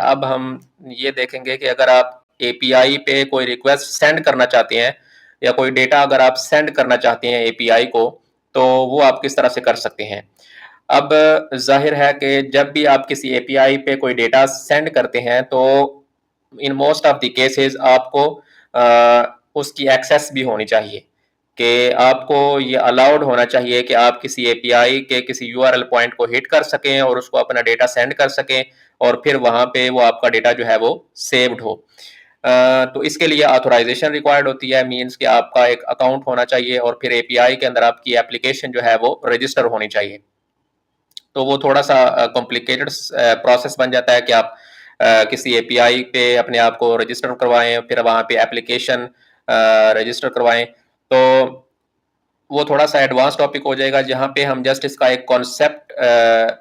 अब हम ये देखेंगे कि अगर आप एपीआई पे कोई रिक्वेस्ट सेंड करना चाहते हैं या कोई डेटा अगर आप सेंड करना चाहते हैं एपीआई को, तो वो आप किस तरह से कर सकते हैं। अब जाहिर है कि जब भी आप किसी एपीआई पे कोई डेटा सेंड करते हैं तो in most of the cases आपको उसकी एक्सेस भी होनी चाहिए, कि आपको ये अलाउड होना चाहिए कि आप किसी एपीआई के किसी यूआरएल पॉइंट को हिट कर सकें और उसको अपना डेटा सेंड कर सकें और फिर वहाँ पे वो आपका डेटा जो है वो सेव्ड हो। तो इसके लिए ऑथोराइजेशन रिक्वायर्ड होती है, मीन्स कि आपका एक अकाउंट होना चाहिए और फिर एपीआई के अंदर आपकी एप्लीकेशन जो है वो रजिस्टर होनी चाहिए। तो वो थोड़ा सा कॉम्प्लिकेटेड प्रोसेस बन जाता है कि आप किसी एपीआई पे अपने आप को रजिस्टर करवाएं, फिर वहाँ पे एप्लीकेशन रजिस्टर करवाएं। तो वो थोड़ा सा एडवांस टॉपिक हो जाएगा, जहाँ पे हम जस्ट इसका एक कॉन्सेप्ट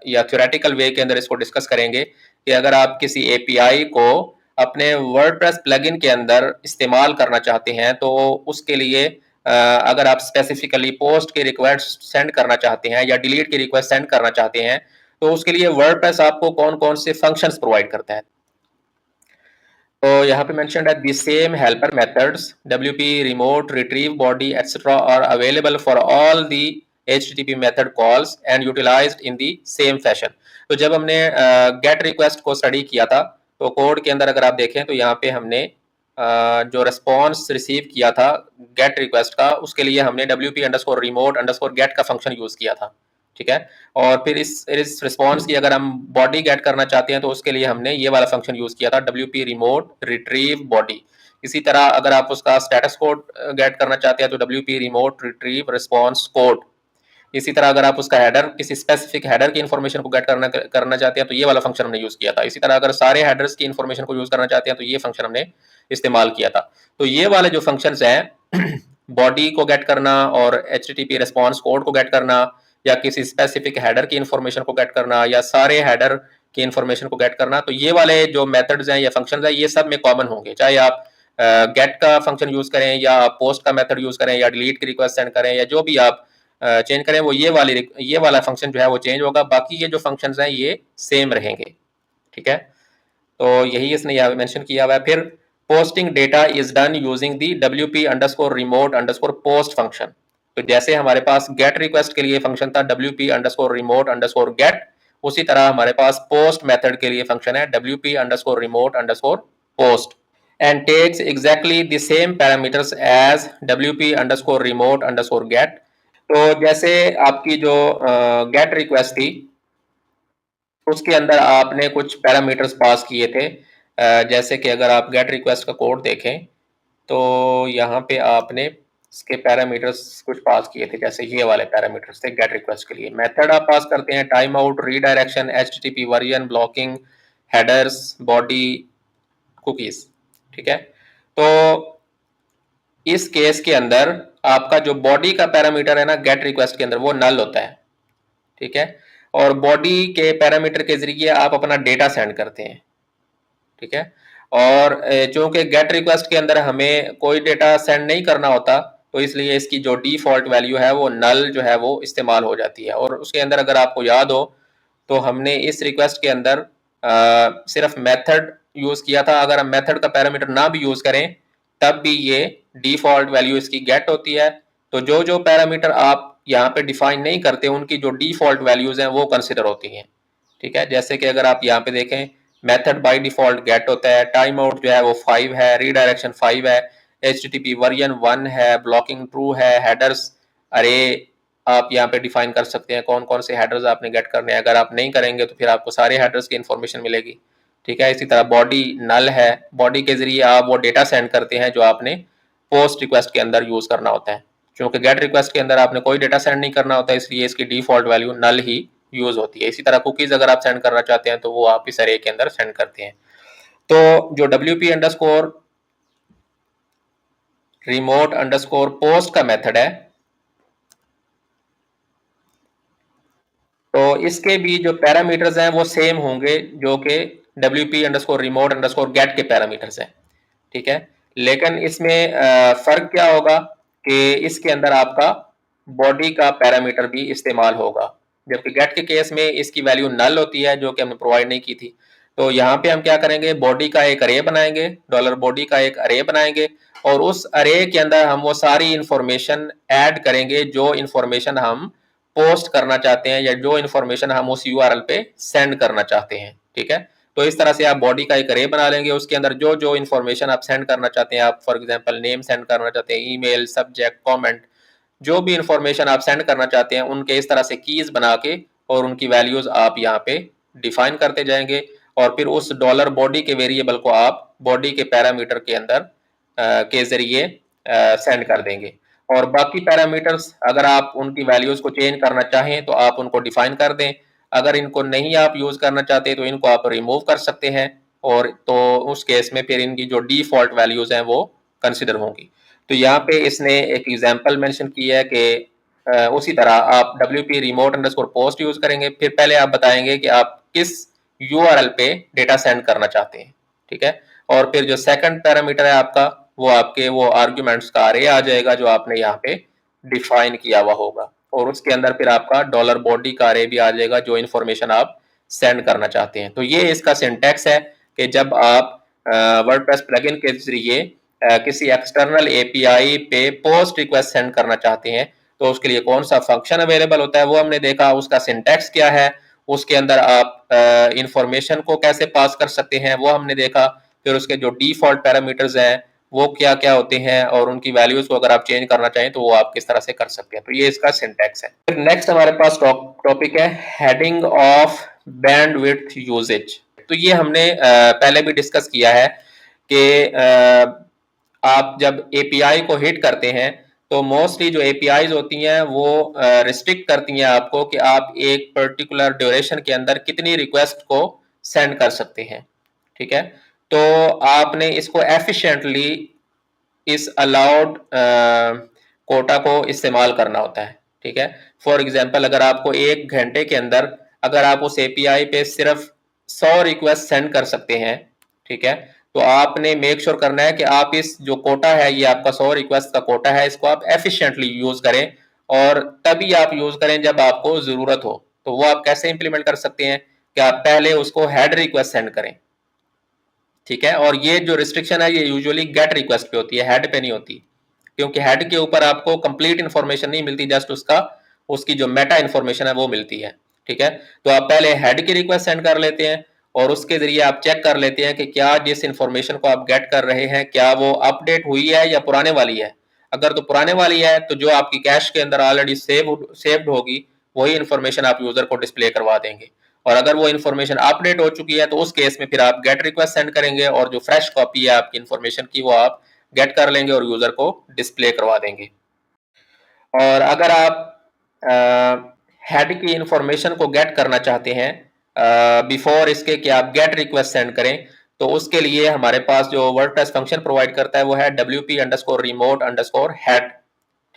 या थ्योरेटिकल वे के अंदर इसको डिस्कस करेंगे कि अगर आप किसी एपीआई को अपने वर्डप्रेस प्लगइन के अंदर इस्तेमाल करना चाहते हैं तो उसके लिए अगर आप स्पेसिफिकली पोस्ट की रिक्वेस्ट सेंड करना चाहते हैं या डिलीट की रिक्वेस्ट सेंड करना चाहते हैं तो उसके लिए वर्डप्रेस आपको कौन कौन से फंक्शंस प्रोवाइड करता है। तो यहाँ पे मेंशन्ड है the same helper methods WP remote retrieve body etc are available for all the HTTP method calls and utilized in the same fashion। तो जब हमने गेट रिक्वेस्ट को स्टडी किया था तो कोड के अंदर अगर आप देखें तो यहाँ पे हमने जो रिस्पॉन्स रिसीव किया था गेट रिक्वेस्ट का, उसके लिए हमने WP_remote_get का फंक्शन यूज किया था, ठीक है। और फिर इस रिस्पॉन्स की अगर हम बॉडी गेट करना चाहते हैं तो उसके लिए हमने ये वाला फंक्शन यूज किया था WP remote retrieve body। इसी तरह अगर आप उसका स्टेटस कोड गेट करना चाहते हैं तो WP remote retrieve response code। इसी तरह अगर आप उसका हेडर किसी स्पेसिफिक हेडर की इन्फॉर्मेशन को गेट करना चाहते हैं तो ये वाला फंक्शन हमने यूज किया था। इसी तरह अगर सारे हेडर्स की इन्फॉर्मेशन को यूज करना चाहते हैं तो ये फंक्शन हमने इस्तेमाल किया था। तो ये वाले जो फंक्शंस हैं बॉडी को गेट करना और HTTP रिस्पॉन्स कोड को गेट करना या किसी स्पेसिफिक हेडर की इन्फॉर्मेशन को गेट करना या सारे हेडर की इन्फॉर्मेशन को गेट करना, तो ये वाले जो मेथड्स हैं या फंक्शंस हैं ये सब में कॉमन होंगे, चाहे आप गेट का फंक्शन यूज करें या पोस्ट का मेथड यूज करें या डिलीट की रिक्वेस्ट सेंड करें या जो भी आप चेंज करें, वो ये वाला फंक्शन जो है वो चेंज होगा, बाकी ये जो फंक्शंस हैं ये सेम रहेंगे, ठीक है। तो यही इसने यहाँ मेंशन किया हुआ है। फिर posting data is done using the WP_remote_post function. तो जैसे हमारे पास गेट रिक्वेस्ट के लिए फंक्शन था WP_remote_get, उसी तरह हमारे पास पोस्ट मेथड के लिए फंक्शन है WP_remote_post and takes exactly the same parameters as WP_remote_get। तो जैसे आपकी जो गेट रिक्वेस्ट थी उसके अंदर आपने कुछ पैरामीटर्स पास किए थे, जैसे कि अगर आप गेट रिक्वेस्ट का कोड देखें तो यहाँ पे आपने इसके पैरामीटर्स कुछ पास किए थे, जैसे ये वाले पैरामीटर्स थे गेट रिक्वेस्ट के लिए। मेथड आप पास करते हैं time out, redirection, HTTP version, blocking, headers, body, cookies, ठीक है। तो इस केस के अंदर आपका जो बॉडी का पैरामीटर है ना गेट रिक्वेस्ट के अंदर वो नल होता है, ठीक है। और बॉडी के पैरामीटर के जरिए आप अपना डेटा सेंड करते हैं, ठीक है। और चूंकि गेट रिक्वेस्ट के अंदर हमें कोई डेटा सेंड नहीं करना होता तो इसलिए इसकी जो डिफॉल्ट वैल्यू है वो नल जो है वो इस्तेमाल हो जाती है। और उसके अंदर अगर आपको याद हो तो हमने इस रिक्वेस्ट के अंदर सिर्फ मेथड यूज किया था, अगर हम मेथड का पैरामीटर ना भी यूज करें तब भी ये डिफॉल्ट वैल्यू इसकी गेट होती है। तो जो जो पैरामीटर आप यहाँ पे डिफाइन नहीं करते उनकी जो डिफॉल्ट वैल्यूज हैं वो कंसिडर होती हैं, ठीक है। जैसे कि अगर आप यहाँ पे देखें मेथड बाय डिफॉल्ट गेट होता है, टाइम आउट जो है वो 5 है, रीडायरेक्शन 5 है, HTTP वर्जन 1 है, ब्लॉकिंग ट्रू है, हेडर्स अरे आप यहाँ पे डिफाइन कर सकते हैं कौन कौन से हेडर्स आपने गेट करने हैं। अगर आप नहीं करेंगे तो फिर आपको सारे हेडर्स की इन्फॉर्मेशन मिलेगी, ठीक है। इसी तरह बॉडी नल है, बॉडी के जरिए आप वो डेटा सेंड करते हैं जो आपने पोस्ट रिक्वेस्ट के अंदर यूज करना होता है। क्योंकि गेट रिक्वेस्ट के अंदर आपने कोई डेटा सेंड नहीं करना होता इसलिए इसकी डिफॉल्ट वैल्यू नल ही यूज होती है। इसी तरह कुकीज अगर आप सेंड करना चाहते हैं तो वो आप इस अरे के अंदर सेंड करते हैं। तो जो WP_remote_post का मेथड है तो इसके भी जो पैरामीटर्स हैं वो सेम होंगे जो कि WP_remote_get के पैरामीटर्स हैं, ठीक है। लेकिन इसमें फर्क क्या होगा कि इसके अंदर आपका बॉडी का पैरामीटर भी इस्तेमाल होगा, जबकि गेट के केस में इसकी वैल्यू नल होती है जो कि हमने प्रोवाइड नहीं की थी। तो यहाँ पे हम क्या करेंगे, बॉडी का एक अरे बनाएंगे, डॉलर बॉडी का एक अरे बनाएंगे और उस अरे के अंदर हम वो सारी इंफॉर्मेशन ऐड करेंगे जो इंफॉर्मेशन हम पोस्ट करना चाहते हैं या जो इंफॉर्मेशन हम उस यूआरएल पे सेंड करना चाहते हैं। ठीक है, तो इस तरह से आप बॉडी का एक अरे बना लेंगे, उसके अंदर जो जो इंफॉर्मेशन आप सेंड करना चाहते हैं, आप फॉर एग्जांपल नेम सेंड करना चाहते हैं, ईमेल, सब्जेक्ट, कमेंट, जो भी इंफॉर्मेशन आप सेंड करना चाहते हैं उनके इस तरह से कीज बना के और उनकी वैल्यूज आप यहाँ पे डिफाइन करते जाएंगे और फिर उस डॉलर बॉडी के वेरिएबल को आप बॉडी के पैरामीटर के अंदर के जरिए सेंड कर देंगे और बाकी पैरामीटर्स अगर आप उनकी वैल्यूज को चेंज करना चाहें तो आप उनको डिफाइन कर दें। अगर इनको नहीं आप यूज करना चाहते तो इनको आप रिमूव कर सकते हैं और तो उस केस में फिर इनकी जो डिफॉल्ट वैल्यूज हैं वो कंसिडर होंगी। तो यहाँ पे इसने एक एग्जांपल मेंशन किया है कि उसी तरह आप WP remote underscore post use करेंगे, फिर पहले आप बताएंगे कि आप किस URL पे डेटा सेंड करना चाहते हैं। ठीक है, और फिर जो सेकंड पैरामीटर है आपका वो आपके वो आर्ग्यूमेंट्स का अरे आ जाएगा जो आपने यहाँ पे डिफाइन किया हुआ होगा और उसके अंदर फिर आपका डॉलर बॉडी का अरे भी आ जाएगा जो इन्फॉर्मेशन आप सेंड करना चाहते हैं। तो ये इसका सिंटैक्स है कि जब आप वर्डप्रेस प्लगइन के जरिए किसी एक्सटर्नल एपीआई पे पोस्ट रिक्वेस्ट सेंड करना चाहते हैं तो उसके लिए कौन सा फंक्शन अवेलेबल होता है वो हमने देखा, उसका सिंटैक्स क्या है, उसके अंदर आप इंफॉर्मेशन को कैसे पास कर सकते हैं वो हमने देखा, फिर उसके जो डिफॉल्ट पैरामीटर्स हैं वो क्या क्या होते हैं और उनकी वैल्यूज को अगर आप चेंज करना चाहें तो वो आप किस तरह से कर सकते हैं। तो ये इसका सिंटैक्स है। फिर नेक्स्ट हमारे पास टॉपिक है हेडिंग ऑफ बैंडविड्थ यूजेज। तो ये हमने पहले भी डिस्कस किया है कि आप जब एपीआई को हिट करते हैं तो मोस्टली जो एपीआईज होती हैं वो रिस्ट्रिक्ट करती हैं आपको कि आप एक पर्टिकुलर ड्यूरेशन के अंदर कितनी रिक्वेस्ट को सेंड कर सकते हैं। ठीक है, तो आपने इसको एफिशिएंटली इस अलाउड कोटा को इस्तेमाल करना होता है। ठीक है, फॉर एग्जांपल अगर आपको 1 घंटे के अंदर अगर आप उस एपीआई पे सिर्फ 100 रिक्वेस्ट सेंड कर सकते हैं, ठीक है, तो आपने मेक श्योर करना है कि आप इस जो कोटा है ये आपका 100 रिक्वेस्ट का कोटा है इसको आप एफिशिएंटली यूज करें और तभी आप यूज करें जब आपको जरूरत हो। तो वो आप कैसे इंप्लीमेंट कर सकते हैं कि आप पहले उसको हेड रिक्वेस्ट सेंड करें। ठीक है, और ये जो रिस्ट्रिक्शन है ये यूजुअली गेट रिक्वेस्ट पे होती है, हेड पे नहीं होती, क्योंकि हेड के ऊपर आपको कंप्लीट इन्फॉर्मेशन नहीं मिलती, जस्ट उसका उसकी जो मेटा इन्फॉर्मेशन है वो मिलती है। ठीक है, तो आप पहले हेड की रिक्वेस्ट सेंड कर लेते हैं और उसके जरिए आप चेक कर लेते हैं कि क्या जिस इन्फॉर्मेशन को आप गेट कर रहे हैं क्या वो अपडेट हुई है या पुराने वाली है। अगर तो पुराने वाली है तो जो आपकी कैश के अंदर ऑलरेडी सेव्ड होगी वही इन्फॉर्मेशन आप यूजर को डिस्प्ले करवा देंगे और अगर वो इन्फॉर्मेशन अपडेट हो चुकी है तो उस केस में फिर आप गेट रिक्वेस्ट सेंड करेंगे और जो फ्रेश कॉपी है आपकी इन्फॉर्मेशन की वो आप गेट कर लेंगे और यूजर को डिस्प्ले करवा देंगे। और अगर आप हेड की इंफॉर्मेशन को गेट करना चाहते हैं बिफोर इसके कि आप गेट रिक्वेस्ट सेंड करें तो उसके लिए हमारे पास जो वर्डप्रेस फंक्शन प्रोवाइड करता है वो है wp_remote_head।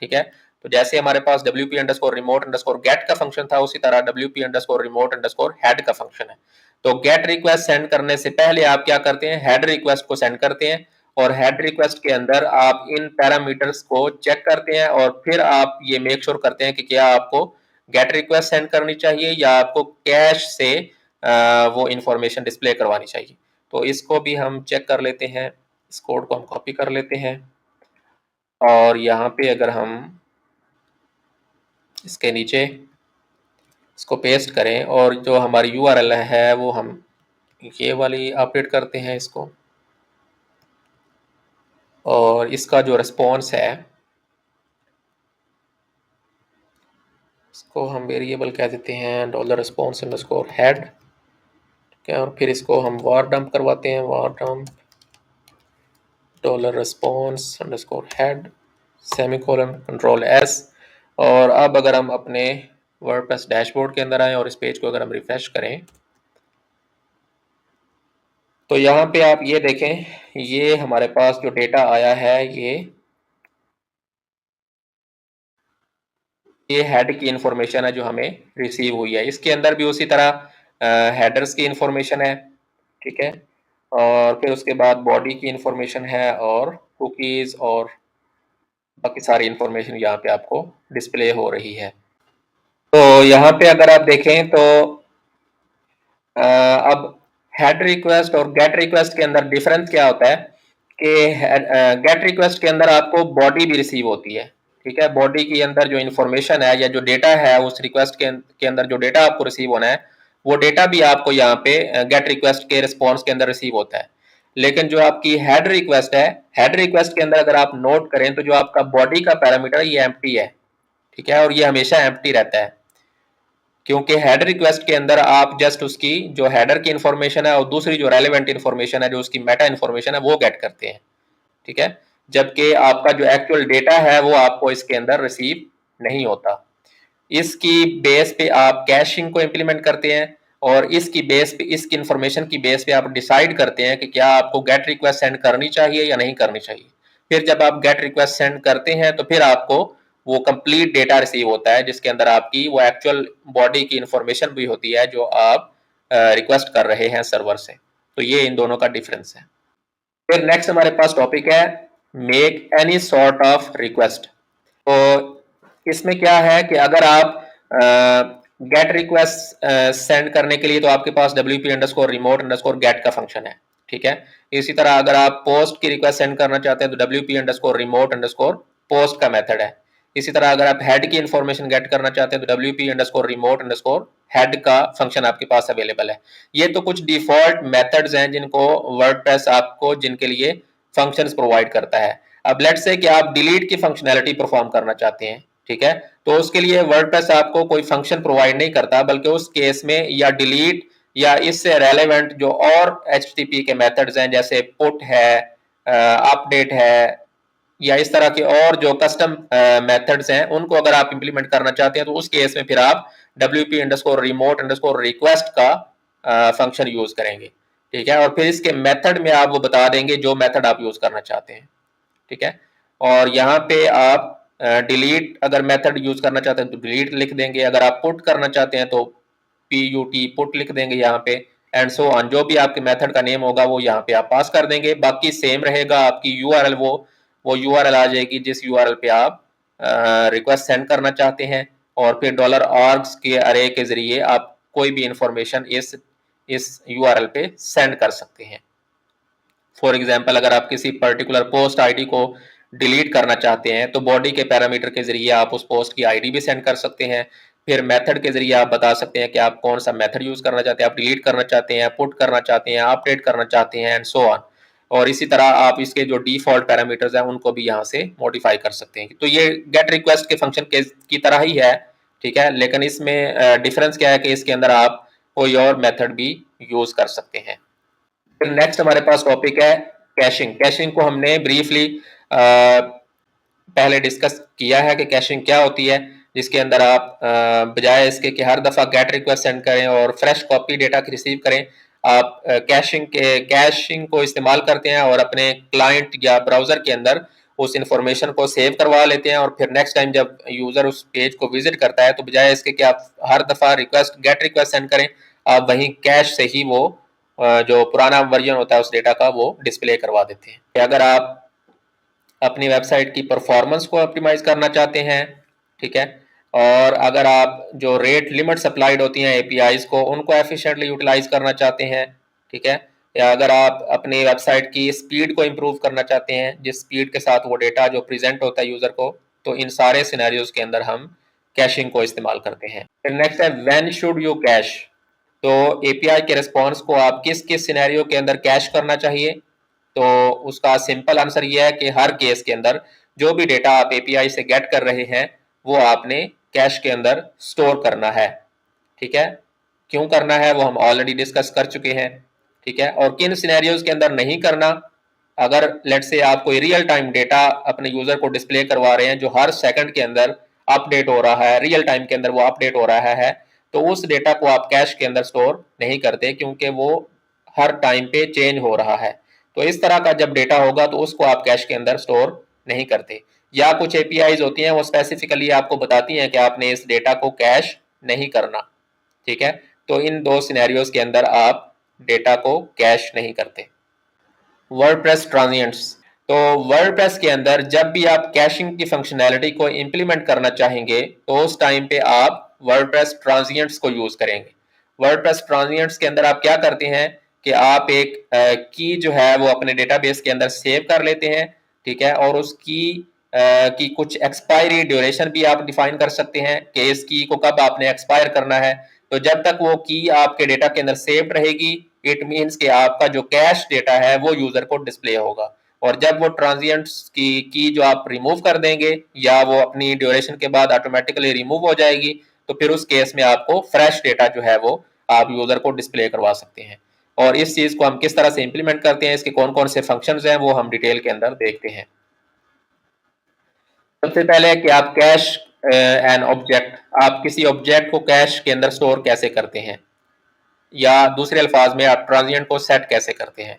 ठीक है, तो जैसे हमारे पास wp_remote_get का फंक्शन था उसी तरह wp_remote_head का फंक्शन है। तो गेट रिक्वेस्ट सेंड करने से पहले आप क्या करते हैं, हेड रिक्वेस्ट को सेंड करते हैं और हेड रिक्वेस्ट के अंदर आप इन पैरामीटर्स को चेक करते हैं और फिर आप ये मेक श्योर करते हैं कि क्या आपको गेट रिक्वेस्ट सेंड करनी चाहिए या आपको कैश से वो इंफॉर्मेशन डिस्प्ले करवानी चाहिए। तो इसको भी हम चेक कर लेते हैं, इस कोड को हम कॉपी कर लेते हैं और यहाँ पे अगर हम इसके नीचे इसको पेस्ट करें और जो हमारी यूआरएल है वो हम ये वाली अपडेट करते हैं इसको और इसका जो रिस्पॉन्स है इसको हम वेरिएबल कह देते हैं $response_head। ठीक है, और फिर इसको हम वार डंप करवाते हैं, वार डंप $response_head सेमीकोलन Ctrl+S। और अब अगर हम अपने वर्डप्रेस डैशबोर्ड के अंदर आए और इस पेज को अगर हम रिफ्रेश करें तो यहाँ पे आप ये देखें ये हमारे पास जो डेटा आया है ये हेड की इंफॉर्मेशन है जो हमें रिसीव हुई है। इसके अंदर भी उसी तरह हेडर्स की इंफॉर्मेशन है। ठीक है, और फिर उसके बाद बॉडी की इंफॉर्मेशन है और कुकीज और बाकी सारी इंफॉर्मेशन यहाँ पे आपको डिस्प्ले हो रही है। तो यहाँ पे अगर आप देखें तो अब हेड रिक्वेस्ट और गेट रिक्वेस्ट के अंदर डिफरेंस क्या होता है कि गेट रिक्वेस्ट के अंदर आपको बॉडी भी रिसीव होती है, ठीक है। बॉडी के अंदर जो इन्फॉर्मेशन है या जो डेटा है उस रिक्वेस्ट के अंदर जो डेटा आपको रिसीव होना है वो डेटा भी आपको यहाँ पे गेट रिक्वेस्ट के रिस्पॉन्स के अंदर रिसीव होता है। लेकिन जो आपकी हेड रिक्वेस्ट है, हेड रिक्वेस्ट के अंदर अगर आप नोट करें तो जो आपका बॉडी का पैरामीटर ये एम्प्टी है, ठीक है, और ये हमेशा एम्प्टी रहता है, क्योंकि हेडर रिक्वेस्ट के अंदर आप जस्ट उसकी जो हेडर की इंफॉर्मेशन है और दूसरी जो रेलेवेंट इंफॉर्मेशन है, जो उसकी मेटा इंफॉर्मेशन है, वो गेट करते हैं, ठीक है। जबकि आपका जो एक्चुअल डेटा है वो आपको इसके अंदर रिसीव नहीं होता। इसकी बेस पे आप कैशिंग को इंप्लीमेंट करते हैं और इसकी बेस पे, इसकी इंफॉर्मेशन की बेस पे आप डिसाइड करते हैं कि क्या आपको गेट रिक्वेस्ट सेंड करनी चाहिए या नहीं करनी चाहिए। फिर जब आप गेट रिक्वेस्ट सेंड करते हैं तो फिर आपको वो कंप्लीट डेटा रिसीव होता है जिसके अंदर आपकी वो एक्चुअल बॉडी की इंफॉर्मेशन भी होती है जो आप रिक्वेस्ट कर रहे हैं सर्वर से। तो ये इन दोनों का डिफरेंस है। फिर नेक्स्ट हमारे पास टॉपिक है make any sort of request. तो इसमें क्या है कि अगर आप गेट रिक्वेस्ट सेंड करने के लिए तो आपके पास wp_remote_get का फंक्शन है, ठीक है। इसी तरह अगर आप पोस्ट की रिक्वेस्ट सेंड करना चाहते हैं तो wp_remote_post का मेथड है। इसी तरह अगर आप हेड की इंफॉर्मेशन गेट करना चाहते हैं तो wp_remote_head का फंक्शन आपके पास अवेलेबल है। ये तो कुछ डिफॉल्ट मेथड्स हैं जिनको वर्डप्रेस आपको जिनके लिए फंक्शंस प्रोवाइड करता है। अब लेट्स से कि आप डिलीट की फंक्शनैलिटी परफॉर्म करना चाहते हैं, ठीक है, तो उसके लिए वर्डप्रेस आपको कोई फंक्शन प्रोवाइड नहीं करता, बल्कि उस केस में या डिलीट या इससे रेलेवेंट जो और HTTP के मेथड्स हैं जैसे पुट है, अपडेट है या इस तरह के और जो कस्टम मेथड्स हैं उनको अगर आप इंप्लीमेंट करना चाहते हैं तो उस केस में फिर आप wp_remote_request का फंक्शन यूज करेंगे, ठीक है। और फिर इसके मेथड में आप वो बता देंगे जो मेथड आप यूज करना चाहते हैं, ठीक है। और यहाँ पे आप डिलीट अगर मेथड यूज करना चाहते हैं तो डिलीट लिख देंगे, अगर आप पुट करना चाहते हैं तो PUT पुट लिख देंगे यहाँ पे, एंड सो ऑन। जो भी आपके मेथड का नेम होगा वो यहाँ पे आप पास कर देंगे। बाकी सेम रहेगा, आपकी URL वो URL आ जाएगी जिस URL पे आप रिक्वेस्ट सेंड करना चाहते हैं, और फिर $args के अरे के जरिए आप कोई भी इंफॉर्मेशन इस URL पे सेंड कर सकते हैं। फॉर एग्जाम्पल अगर आप किसी पर्टिकुलर पोस्ट आईडी को डिलीट करना चाहते हैं तो बॉडी के पैरामीटर के जरिए आप उस पोस्ट की आईडी भी सेंड कर सकते हैं। फिर मेथड के जरिए आप बता सकते हैं कि आप कौन सा मेथड यूज करना चाहते हैं, आप डिलीट करना चाहते हैं, पुट करना चाहते हैं, अपडेट करना चाहते हैं, एंड सो ऑन। और इसी तरह आप इसके जो डिफॉल्ट पैरामीटर्स हैं उनको भी यहाँ से मॉडिफाई कर सकते हैं। तो ये गेट रिक्वेस्ट के फंक्शन की तरह ही है, ठीक है, लेकिन इसमें डिफरेंस क्या है कि इसके अंदर आप कोई और मेथड भी यूज कर सकते हैं। फिर नेक्स्ट हमारे पास टॉपिक है कैशिंग। कैशिंग को हमने ब्रीफली पहले डिस्कस किया है कि कैशिंग क्या होती है, जिसके अंदर आप बजाय इसके कि हर दफ़ा गेट रिक्वेस्ट सेंड करें और फ्रेश कॉपी डेटा की रिसीव करें, आप कैशिंग को इस्तेमाल करते हैं और अपने क्लाइंट या ब्राउज़र के अंदर उस इंफॉर्मेशन को सेव करवा लेते हैं, और फिर नेक्स्ट टाइम जब यूज़र उस पेज को विजिट करता है तो बजाय इसके कि आप हर दफ़ा गेट रिक्वेस्ट सेंड करें, आप वहीं कैश से ही वो जो पुराना वर्जन होता है उस डेटा का वो डिस्प्ले करवा देते हैं। अगर आप अपनी वेबसाइट की परफॉर्मेंस को ऑप्टिमाइज करना चाहते हैं, ठीक है, और अगर आप जो रेट लिमिट सप्लाइड होती हैं APIs को उनको एफिशिएंटली यूटिलाइज करना चाहते हैं, ठीक है, या अगर आप अपनी वेबसाइट की स्पीड को इम्प्रूव करना चाहते हैं जिस स्पीड के साथ वो डेटा जो प्रेजेंट होता है यूजर को, तो इन सारे सिनेरियोज के अंदर हम कैशिंग को इस्तेमाल करते हैं। फिर नेक्स्ट है व्हेन शुड यू कैश। तो API के रिस्पॉन्स को आप किस किस सिनेरियो के अंदर कैश करना चाहिए, तो उसका सिंपल आंसर ये है कि हर केस के अंदर जो भी डेटा आप API से गेट कर रहे हैं वो आपने कैश के अंदर स्टोर करना है, ठीक है। क्यों करना है वो हम ऑलरेडी डिस्कस कर चुके हैं, ठीक है। और किन सिनेरियोज के अंदर नहीं करना, अगर लेट्स से आप कोई रियल टाइम डेटा अपने यूजर को डिस्प्ले करवा रहे हैं जो हर सेकंड के अंदर अपडेट हो रहा है, रियल टाइम के अंदर वो अपडेट हो रहा है, तो उस डेटा को आप कैश के अंदर स्टोर नहीं करते क्योंकि वो हर टाइम पे चेंज हो रहा है। तो इस तरह का जब डेटा होगा तो उसको आप कैश के अंदर स्टोर नहीं करते। या कुछ APIs होती हैं वो स्पेसिफिकली आपको बताती हैं कि आपने इस डेटा को कैश नहीं करना, ठीक है। तो इन दो सिनेरियोज के अंदर आप डेटा को कैश नहीं करते। WordPress transients. तो वर्डप्रेस के अंदर जब भी आप कैशिंग की फंक्शनैलिटी को इंप्लीमेंट करना चाहेंगे तो उस टाइम पे आप वर्डप्रेस ट्रांजिएंट्स को यूज करेंगे। वर्डप्रेस ट्रांजिएंट्स के अंदर आप क्या करते हैं कि आप एक की जो है वो अपने डेटाबेस के अंदर सेव कर लेते हैं, ठीक है, और उसकी की कुछ एक्सपायरी ड्यूरेशन भी आप डिफाइन कर सकते हैं कि इस की को कब आपने एक्सपायर करना है। तो जब तक वो की आपके डेटा के अंदर सेव्ड रहेगी, इट मीन्स कि आपका जो कैश डेटा है वो यूजर को डिस्प्ले होगा। और जब वो ट्रांजिएंट्स की जो आप रिमूव कर देंगे या वो अपनी ड्यूरेशन के बाद ऑटोमेटिकली रिमूव हो जाएगी, तो फिर उस केस में आपको फ्रेश डेटा जो है वो आप यूजर को डिस्प्ले करवा सकते हैं। और इस चीज को हम किस तरह से इंप्लीमेंट करते हैं, इसके कौन कौन से फंक्शंस हैं, वो हम डिटेल के अंदर देखते हैं। सबसे पहले कि आप कैश एन ऑब्जेक्ट, आप किसी ऑब्जेक्ट को कैश के अंदर स्टोर कैसे करते हैं, या दूसरे अल्फाज में आप ट्रांजिएंट को सेट कैसे करते हैं।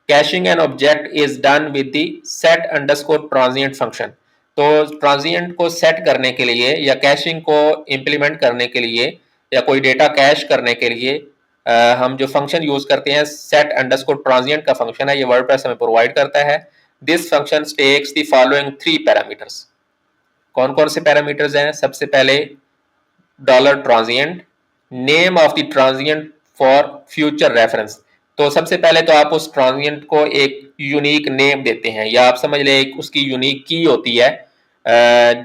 Caching an object is done with the set underscore transient function. तो ट्रांजिएंट को सेट करने के लिए या कैशिंग को इंप्लीमेंट करने के लिए या कोई डेटा कैश करने के लिए हम जो फंक्शन यूज करते हैं, सेट अंडरस्कोर ट्रांजिएंट का फंक्शन है, ये वर्डप्रेस हमें प्रोवाइड करता है। This function takes the following 3 parameters. कौन कौन से पैरामीटर्स हैं? सबसे पहले dollar transient, name of the transient for future reference. तो सबसे पहले तो आप उस ट्रांजिएंट को एक यूनिक नेम देते हैं, या आप समझ लें एक उसकी यूनिक की होती है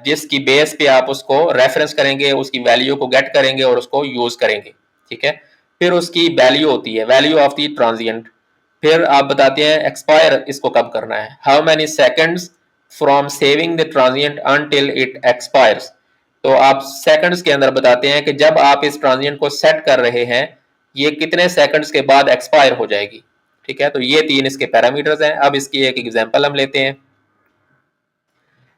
जिसकी बेस पे आप उसको रेफरेंस करेंगे, उसकी वैल्यू को गेट करेंगे और उसको यूज करेंगे, ठीक है। फिर उसकी वैल्यू होती है, वैल्यू ऑफ द ट्रांजिएंट। फिर आप बताते हैं एक्सपायर इसको कब करना है, how many seconds from saving the transient until it expires. तो आप सेकंड्स के अंदर बताते हैं कि जब आप इस ट्रांजिएंट को सेट कर रहे हैं ये कितने सेकंड्स के बाद एक्सपायर हो जाएगी, ठीक है। तो ये 3 इसके पैरामीटर्स हैं। अब इसकी एक एग्जांपल हम लेते हैं।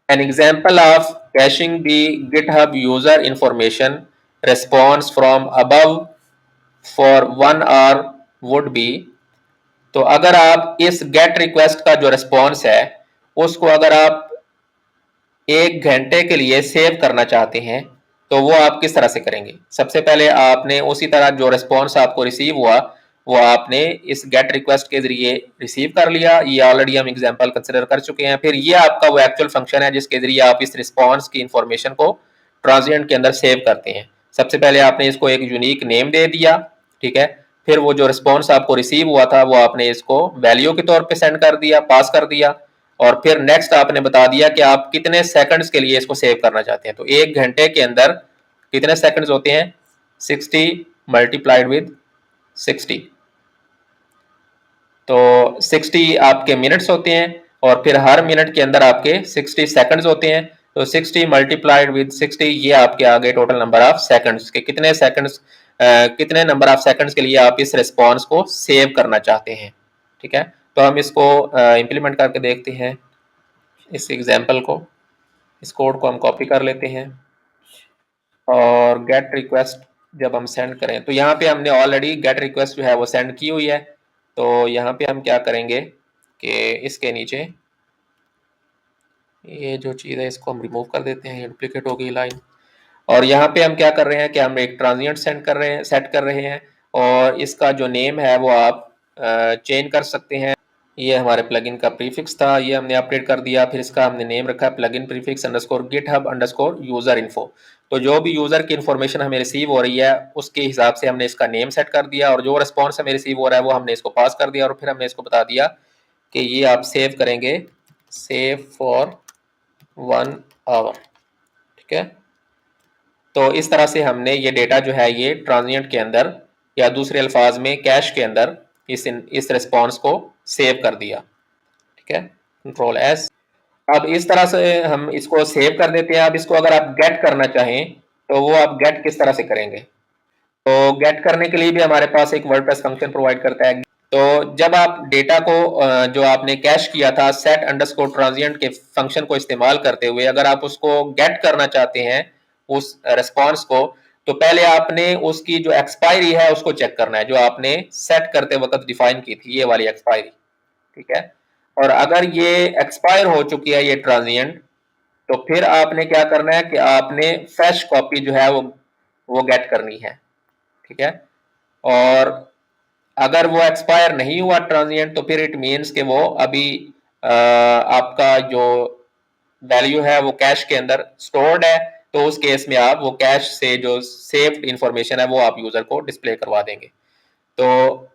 An example of caching the GitHub user information response from above for 1 hour would be. तो अगर आप इस गेट रिक्वेस्ट का जो रिस्पॉन्स है उसको अगर आप 1 घंटे के लिए सेव करना चाहते हैं तो वो आप किस तरह से करेंगे? सबसे पहले आपने उसी तरह जो रिस्पॉन्स आपको रिसीव हुआ वो आपने इस गेट रिक्वेस्ट के जरिए रिसीव कर लिया, ये ऑलरेडी हम एग्जांपल कंसिडर कर चुके हैं। फिर ये आपका वो एक्चुअल फंक्शन है जिसके जरिए आप इस रिस्पॉन्स की इंफॉर्मेशन को ट्रांजिएंट के अंदर सेव करते हैं। सबसे पहले आपने इसको एक यूनिक नेम दे दिया, ठीक है। फिर वो जो रिस्पॉन्स आपको रिसीव हुआ था वो आपने इसको वैल्यू के तौर पे सेंड कर दिया, पास कर दिया। और फिर नेक्स्ट आपने बता दिया कि आप कितने सेकंड्स के लिए इसको सेव करना चाहते हैं। तो 1 घंटे के अंदर कितने सेकंड्स होते हैं? 60 मल्टीप्लाइड विद 60, तो 60 आपके मिनट्स होते हैं और फिर हर मिनट के अंदर आपके 60 सेकंड्स होते हैं। तो 60 मल्टीप्लाइड विद 60 ये आपके आ गए टोटल नंबर ऑफ सेकंड्स के कितने सेकंड्स, कितने नंबर ऑफ सेकंड्स के लिए आप इस रिस्पॉन्स को सेव करना चाहते हैं, ठीक है। तो हम इसको इंप्लीमेंट करके देखते हैं इस एग्जाम्पल को। इस कोड को हम कॉपी कर लेते हैं और गेट रिक्वेस्ट जब हम सेंड करें तो यहाँ पे हमने ऑलरेडी गेट रिक्वेस्ट जो है वो सेंड की हुई है। तो यहाँ पे हम क्या करेंगे कि इसके नीचे ये जो चीज़ है इसको हम रिमूव कर देते हैं, ये डुप्लीकेट हो गई लाइन। और यहाँ पे हम क्या कर रहे हैं कि हम एक ट्रांजिएंट सेंड कर रहे हैं, सेट कर रहे हैं, और इसका जो नेम है वो आप चेंज कर सकते हैं। ये हमारे प्लगइन का प्रीफिक्स था, ये हमने अपडेट कर दिया। फिर इसका हमने नेम रखा plugin prefix underscore GitHub underscore user info. तो जो भी यूजर की इन्फॉर्मेशन हमें रिसीव हो रही है उसके हिसाब से हमने इसका नेम सेट कर दिया, और जो रिस्पॉन्स हमें रिसीव हो रहा है वो हमने इसको पास कर दिया। और फिर हमने इसको बता दिया कि ये आप सेव करेंगे, सेव फॉर 1 आवर, ठीक है। तो इस तरह से हमने ये डेटा जो है ये ट्रांजिएंट के अंदर, या दूसरे अल्फाज में कैश के अंदर इस रिस्पॉन्स को सेव कर दिया, ठीक है। Control S. अब इस तरह से हम इसको सेव कर देते हैं। अब इसको अगर आप गेट करना चाहें तो वो आप गेट किस तरह से करेंगे? तो गेट करने के लिए भी हमारे पास एक वर्डप्रेस फंक्शन प्रोवाइड करता है। तो जब आप डेटा को जो आपने कैश किया था सेट अंडरस्कोर ट्रांजिएंट के फंक्शन को इस्तेमाल करते हुए अगर आप उसको गेट करना चाहते हैं उस रिस्पॉन्स को, तो पहले आपने उसकी जो एक्सपायरी है उसको चेक करना है, जो आपने सेट करते वक्त डिफाइन की थी, ये वाली एक्सपायरी, ठीक है। और अगर ये एक्सपायर हो चुकी है ये ट्रांजिएंट, तो फिर आपने क्या करना है कि आपने फ्रेश कॉपी जो है वो गेट करनी है, ठीक है। और अगर वो एक्सपायर नहीं हुआ ट्रांजिएंट तो फिर इट मीन्स कि वो अभी आपका जो वैल्यू है वो कैश के अंदर स्टोर्ड है। तो उस केस में आप वो कैश से जो सेव्ड इंफॉर्मेशन है वो आप यूजर को डिस्प्ले करवा देंगे। तो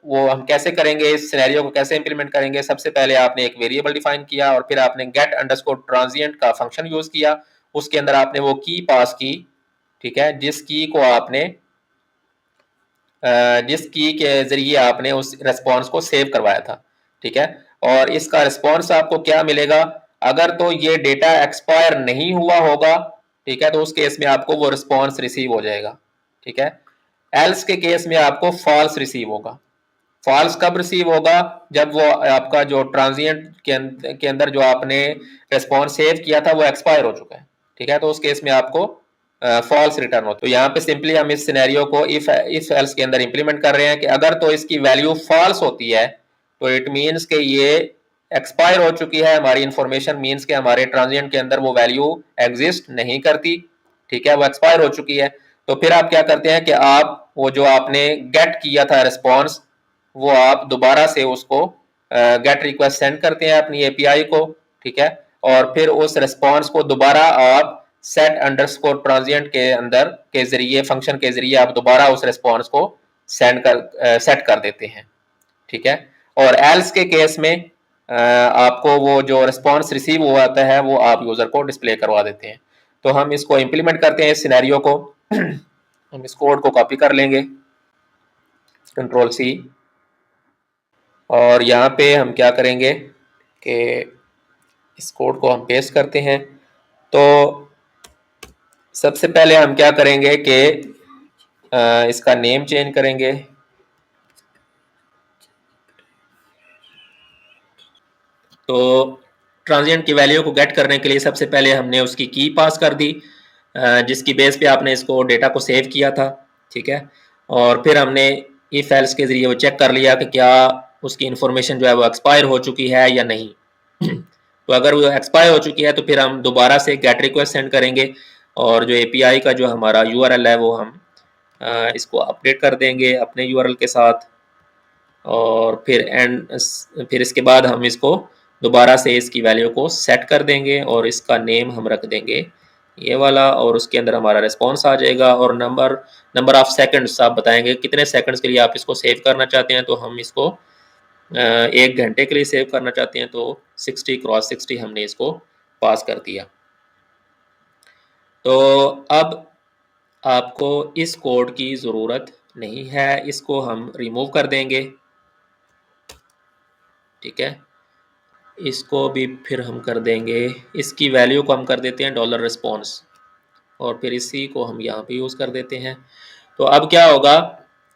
वो हम कैसे करेंगे, इस सिनेरियो को कैसे इंप्लीमेंट करेंगे? सबसे पहले आपने एक वेरिएबल डिफाइन किया और फिर आपने गेट अंडरस्कोर ट्रांजिएंट का फंक्शन यूज किया। उसके अंदर आपने वो की पास की, ठीक है, जिस की को आपने जिस की के जरिए आपने उस रेस्पॉन्स को सेव करवाया था, ठीक है। और इसका रिस्पॉन्स आपको क्या मिलेगा? अगर तो ये डेटा एक्सपायर नहीं हुआ होगा, ठीक है, तो उस केस में आपको वो रिस्पॉन्स रिसीव हो जाएगा, ठीक है। एल्स के केस में आपको फॉल्स रिसीव होगा। फॉल्स कब रिसीव होगा? जब वो आपका जो ट्रांजिएंट के अंदर जो आपने रिस्पॉन्स सेव किया था वो एक्सपायर हो चुका है, ठीक है, तो उस केस में आपको फॉल्स रिटर्न होता है। तो यहाँ पे सिंपली हम इस सिनेरियो को इफ एल्स के अंदर इंप्लीमेंट कर रहे हैं कि अगर तो इसकी वैल्यू फॉल्स होती है तो इट मीन्स कि ये एक्सपायर हो चुकी है, हमारी इंफॉर्मेशन मीन्स के हमारे ट्रांजिएंट के अंदर वो वैल्यू एग्जिस्ट नहीं करती, ठीक है, वो एक्सपायर हो चुकी है। तो फिर आप क्या करते हैं कि आप वो जो आपने गेट किया था रिस्पॉन्स, वो आप दोबारा से उसको गेट रिक्वेस्ट सेंड करते हैं अपनी एपीआई को, ठीक है, और फिर उस रिस्पॉन्स को दोबारा आप सेट अंडरस्कोर ट्रांजिएंट के अंदर के जरिए फंक्शन के जरिए आप दोबारा उस रिस्पॉन्स को सेट कर देते हैं, ठीक है। और एल्स के केस में आपको वो जो रिस्पॉन्स रिसीव हुआ आता है वो आप यूजर को डिस्प्ले करवा देते हैं। तो हम इसको इंप्लीमेंट करते हैं इस सिनेरियो को। हम इस कोड को कॉपी कर लेंगे, कंट्रोल सी, और यहाँ पे हम क्या करेंगे कि इस कोड को हम पेस्ट करते हैं। तो सबसे पहले हम क्या करेंगे कि इसका नेम चेंज करेंगे। तो ट्रांजिएंट की वैल्यू को गेट करने के लिए सबसे पहले हमने उसकी की पास कर दी, जिसकी बेस पे आपने इसको डेटा को सेव किया था, ठीक है। और फिर हमने इफ एल्स के जरिए वो चेक कर लिया कि क्या उसकी इंफॉर्मेशन जो है वो एक्सपायर हो चुकी है या नहीं। तो अगर वो एक्सपायर हो चुकी है तो फिर हम दोबारा से गेट रिक्वेस्ट सेंड करेंगे और जो एपीआई का जो हमारा यूआरएल है वो हम इसको अपडेट कर देंगे अपने यूआरएल के साथ। और फिर इसके बाद हम इसको दोबारा से इसकी वैल्यू को सेट कर देंगे और इसका नेम हम रख देंगे ये वाला, और उसके अंदर हमारा रिस्पॉन्स आ जाएगा। और नंबर ऑफ सेकंड्स आप बताएंगे कितने सेकंड्स के लिए आप इसको सेव करना चाहते हैं। तो हम इसको 1 घंटे के लिए सेव करना चाहते हैं, तो 60x60 हमने इसको पास कर दिया। तो अब आपको इस कोड की ज़रूरत नहीं है, इसको हम रिमूव कर देंगे, ठीक है। इसको भी फिर हम कर देंगे, इसकी वैल्यू को हम कर देते हैं डॉलर रिस्पॉन्स, और फिर इसी को हम यहाँ पे यूज़ कर देते हैं। तो अब क्या होगा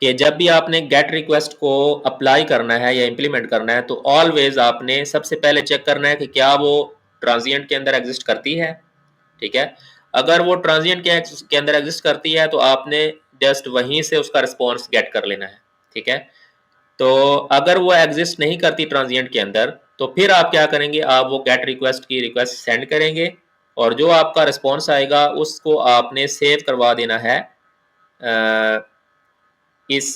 कि जब भी आपने गेट रिक्वेस्ट को अप्लाई करना है या इम्प्लीमेंट करना है तो ऑलवेज आपने सबसे पहले चेक करना है कि क्या वो ट्रांजिएंट के अंदर एग्जिस्ट करती है, ठीक है। अगर वो ट्रांजिएंट के अंदर एग्जिस्ट करती है तो आपने जस्ट वहीं से उसका रिस्पॉन्स गेट कर लेना है, ठीक है। तो अगर वो एग्जिस्ट नहीं करती ट्रांजिएंट के अंदर तो फिर आप क्या करेंगे, आप वो गेट रिक्वेस्ट की रिक्वेस्ट सेंड करेंगे और जो आपका रिस्पॉन्स आएगा उसको आपने सेव करवा देना है इस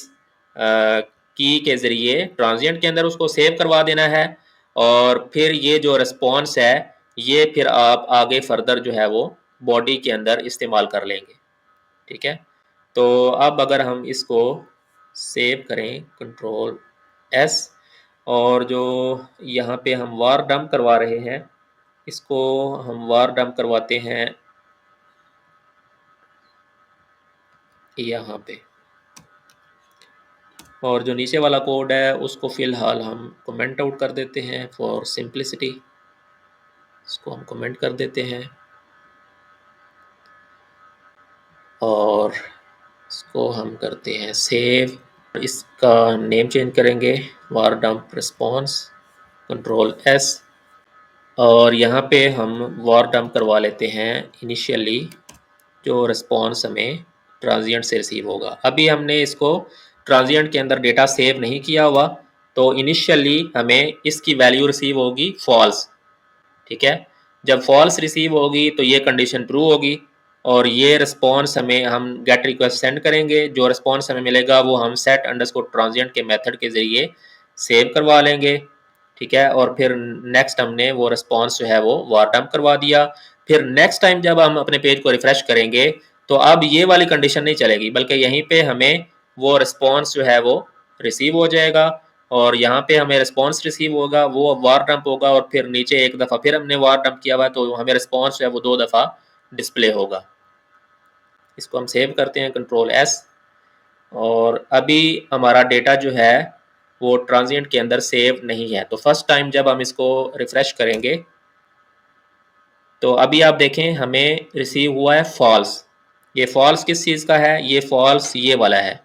की के ज़रिए ट्रांजिएंट के अंदर उसको सेव करवा देना है। और फिर ये जो रिस्पॉन्स है ये फिर आप आगे फर्दर जो है वो बॉडी के अंदर इस्तेमाल कर लेंगे, ठीक है। तो अब अगर हम इसको सेव करें कंट्रोल एस, और जो यहाँ पे हम वार डंप करवा रहे हैं इसको हम वार डंप करवाते हैं यहाँ पे, और जो नीचे वाला कोड है उसको फ़िलहाल हम कमेंट आउट कर देते हैं फॉर सिंप्लिसिटी। इसको हम कमेंट कर देते हैं और इसको हम करते हैं सेव। इसका नेम चेंज करेंगे वार डंप रिस्पॉन्स, कंट्रोल एस, और यहाँ पे हम वार डंप करवा लेते हैं इनिशियली जो रिस्पॉन्स हमें ट्रांजिएंट से रिसीव होगा। अभी हमने इसको ट्रांजिएंट के अंदर डेटा सेव नहीं किया हुआ, तो इनिशियली हमें इसकी वैल्यू रिसीव होगी फॉल्स, ठीक है। जब फॉल्स रिसीव होगी तो ये कंडीशन ट्रू होगी और ये रिस्पॉन्स हमें हम गेट रिक्वेस्ट सेंड करेंगे, जो रिस्पॉन्स हमें मिलेगा वो हम सेट अंडरस्कोर ट्रांजिएंट के मेथड के ज़रिए सेव करवा लेंगे, ठीक है। और फिर नेक्स्ट हमने वो रिस्पॉन्स जो है वो वार डंप करवा दिया। फिर नेक्स्ट टाइम जब हम अपने पेज को रिफ्रेश करेंगे तो अब ये वाली कंडीशन नहीं चलेगी, बल्कि यहीं पे हमें वो रिस्पॉन्स जो है वो रिसीव हो जाएगा और यहाँ पे हमें रिस्पॉन्स रिसीव होगा, वो वार डंप होगा और फिर नीचे एक दफ़ा फिर हमने वार डंप किया हुआ है तो हमें रिस्पॉन्स जो है वो 2 दफ़ा डिस्प्ले होगा। इसको हम सेव करते हैं कंट्रोल एस और अभी हमारा डेटा जो है वो ट्रांजिएंट के अंदर सेव नहीं है। तो फर्स्ट टाइम जब हम इसको रिफ्रेश करेंगे तो अभी आप देखें हमें रिसीव हुआ है फॉल्स। ये फॉल्स किस चीज़ का है? ये फॉल्स ये वाला है।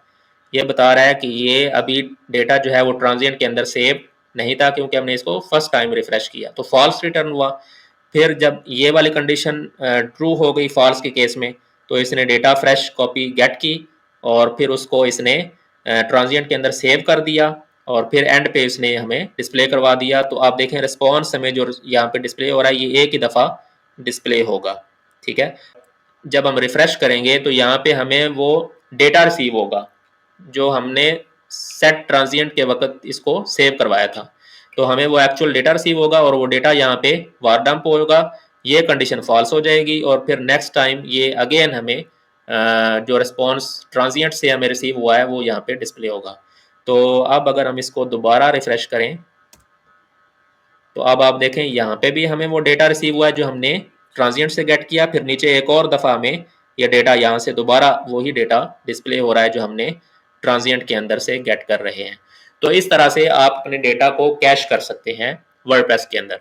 ये बता रहा है कि ये अभी डेटा जो है वो ट्रांजिएंट के अंदर सेव नहीं था क्योंकि हमने इसको फर्स्ट टाइम रिफ्रेश किया, तो फॉल्स रिटर्न हुआ। फिर जब ये वाली कंडीशन ट्रू हो गई फॉल्स के केस में, तो इसने डेटा फ्रेश कॉपी गेट की और फिर उसको इसने ट्रांजिएंट के अंदर सेव कर दिया और फिर एंड पे इसने हमें डिस्प्ले करवा दिया। तो आप देखें रिस्पॉन्स हमें जो यहाँ पे डिस्प्ले हो रहा है ये एक ही दफ़ा डिस्प्ले होगा। ठीक है, जब हम रिफ्रेश करेंगे तो यहाँ पे हमें वो डेटा रिसीव होगा जो हमने सेट ट्रांजिएंट के वक्त इसको सेव करवाया था। तो हमें वो एक्चुअल डेटा रिसीव होगा और वो डेटा यहाँ पे वार डंप होगा, ये कंडीशन फॉल्स हो जाएगी और फिर नेक्स्ट टाइम ये अगेन हमें जो रिस्पॉन्स ट्रांजिएंट से हमें रिसीव हुआ है वो यहाँ पे डिस्प्ले होगा। तो अब अगर हम इसको दोबारा रिफ्रेश करें तो अब आप देखें यहाँ पे भी हमें वो डेटा रिसीव हुआ है जो हमने ट्रांजिएंट से गेट किया, फिर नीचे एक और दफ़ा हमें ये डेटा यहाँ से दोबारा वही डेटा डिस्प्ले हो रहा है जो हमने ट्रांजिएंट के अंदर से गेट कर रहे हैं। तो इस तरह से आप अपने डेटा को कैश कर सकते हैं वर्डप्रेस के अंदर।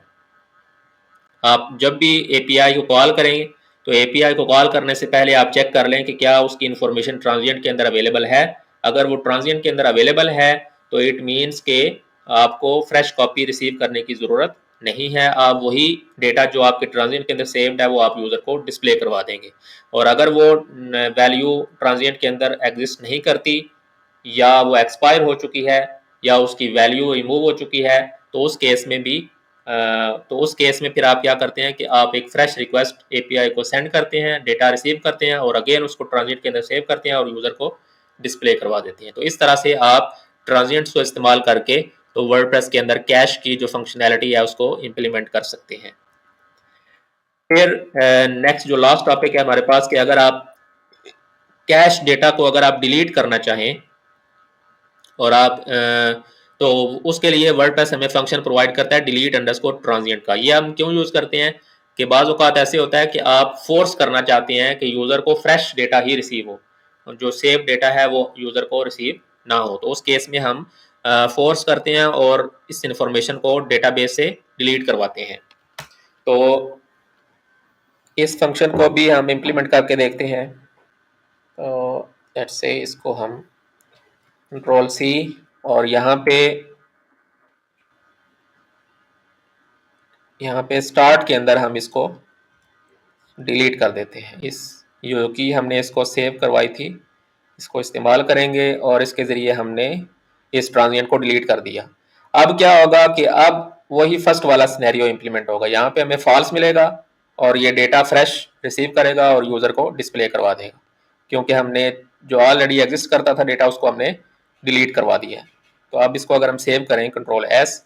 आप जब भी एपीआई को कॉल करेंगे तो एपीआई को कॉल करने से पहले आप चेक कर लें कि क्या उसकी इन्फॉर्मेशन ट्रांजिएंट के अंदर अवेलेबल है। अगर वो ट्रांजिएंट के अंदर अवेलेबल है तो इट मीन्स के आपको फ्रेश कॉपी रिसीव करने की ज़रूरत नहीं है। आप वही डेटा जो आपके ट्रांजिएंट के अंदर सेव्ड है वो आप यूज़र को डिस्प्ले करवा देंगे। और अगर वो वैल्यू ट्रांजिएंट के अंदर एग्जिस्ट नहीं करती या वो एक्सपायर हो चुकी है या उसकी वैल्यू रिमूव हो चुकी है तो उस केस में फिर आप क्या करते हैं कि आप एक फ्रेश रिक्वेस्ट एपीआई को सेंड करते हैं, डेटा रिसीव करते हैं और अगेन उसको ट्रांजिएंट के अंदर सेव करते हैं और यूज़र को डिस्प्ले करवा देते हैं। तो इस तरह से आप ट्रांजिएंट्स को इस्तेमाल करके तो वर्डप्रेस के अंदर कैश की जो फंक्शनैलिटी है उसको इम्प्लीमेंट कर सकते हैं। फिर नेक्स्ट जो लास्ट टॉपिक है हमारे पास कि अगर आप कैश डेटा को अगर आप डिलीट करना चाहें और आप तो उसके लिए वर्डप्रेस हमें फंक्शन प्रोवाइड करता है डिलीट अंडरस्कोर ट्रांजिएंट का। ये हम क्यों यूज़ करते हैं कि बाज़ औक़ात ऐसे होता है कि आप फोर्स करना चाहते हैं कि यूज़र को फ्रेश डेटा ही रिसीव हो और जो सेव डेटा है वो यूज़र को रिसीव ना हो। तो उस केस में हम फोर्स करते हैं और इस इंफॉर्मेशन को डेटाबेस से डिलीट करवाते हैं। तो इस फंक्शन को भी हम इम्प्लीमेंट करके देखते हैं। तो लेट्स से इसको हम कंट्रोल सी और यहाँ पे स्टार्ट के अंदर हम इसको डिलीट कर देते हैं। इस जो कि हमने इसको सेव करवाई थी इसको इस्तेमाल करेंगे और इसके ज़रिए हमने इस ट्रांजिएंट को डिलीट कर दिया। अब क्या होगा कि अब वही फर्स्ट वाला सिनेरियो इम्प्लीमेंट होगा। यहाँ पे हमें फॉल्स मिलेगा और ये डेटा फ्रेश रिसीव करेगा और यूज़र को डिस्प्ले करवा देगा क्योंकि हमने जो ऑलरेडी एग्जिस्ट करता था डेटा उसको हमने डिलीट करवा दिया है। तो अब इसको अगर हम सेव करें कंट्रोल एस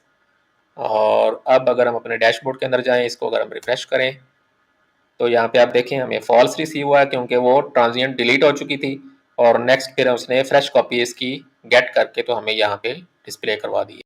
और अब अगर हम अपने डैशबोर्ड के अंदर जाएं इसको अगर हम रिफ्रेश करें तो यहाँ पे आप देखें हमें फॉल्स रिसीव हुआ है क्योंकि वो ट्रांजिएंट डिलीट हो चुकी थी और नेक्स्ट फिर उसने फ्रेश कॉपी इसकी गेट करके तो हमें यहाँ पे डिस्प्ले करवा दी है।